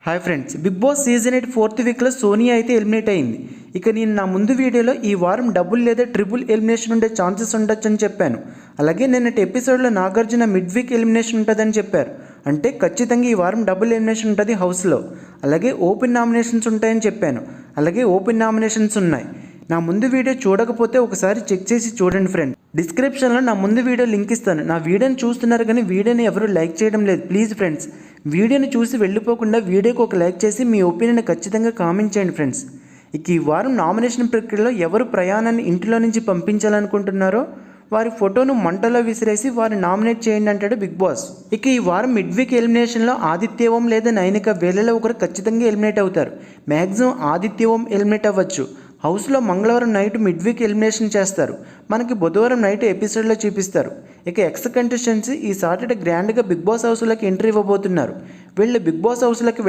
Hi friends, big boss season 8 4th వీక్లో సోనియా అయితే eliminate అయింది. ఇక నేను నా ముందు వీడియోలో ఈ వారం డబుల్ లేదా ట్రిపుల్ ఎలిమినేషన్ ఉండే ఛాన్సెస్ ఉండొచ్చని చెప్పాను. అలాగే నిన్నటి ఎపిసోడ్లో నాగార్జున మిడ్ వీక్ ఎలిమినేషన్ ఉంటుందని చెప్పారు. అంటే ఖచ్చితంగా ఈ వారం డబుల్ ఎలిమినేషన్ ఉంటుంది హౌస్లో. అలాగే ఓపెన్ నామినేషన్స్ ఉంటాయని చెప్పాను. అలాగే ఓపెన్ నామినేషన్స్ ఉన్నాయి. నా ముందు వీడియో చూడకపోతే ఒకసారి చెక్ చేసి చూడండి ఫ్రెండ్స్. డిస్క్రిప్షన్లో నా ముందు వీడియో లింక్ ఇస్తాను. నా వీడియోని చూస్తున్నారు కానీ వీడియోని ఎవరు లైక్ చేయడం లేదు. ప్లీజ్ ఫ్రెండ్స్, వీడియోని చూసి వెళ్ళిపోకుండా వీడియోకి ఒక లైక్ చేసి మీ ఒపీనియన్ ఖచ్చితంగా కామెంట్ చేయండి ఫ్రెండ్స్. ఇక ఈ వారం నామినేషన్ ప్రక్రియలో ఎవరు ప్రయాణాన్ని ఇంటిలో నుంచి పంపించాలనుకుంటున్నారో వారి ఫోటోను మంటలో విసిరేసి వారిని నామినేట్ చేయండి అంటాడు బిగ్ బాస్. ఇక ఈ వారం మిడ్ వీక్ ఎలిమినేషన్లో ఆదిత్య ఓం లేదా నైనిక వీళ్ళలో ఒకరు ఖచ్చితంగా ఎలిమినేట్ అవుతారు. మ్యాక్సిమం ఆదిత్య ఓం ఎలిమినేట్ అవ్వచ్చు. హౌస్లో మంగళవారం నైట్ మిడ్ వీక్ ఎలిమినేషన్ చేస్తారు. మనకి బుధవారం నైట్ ఎపిసోడ్లో చూపిస్తారు. ఇక ఎక్స్ కంటెస్టెంట్స్ ఈ సాటర్డే గ్రాండ్గా బిగ్ బాస్ హౌస్లోకి ఎంట్రీ ఇవ్వబోతున్నారు. వీళ్ళు బిగ్ బాస్ హౌస్లోకి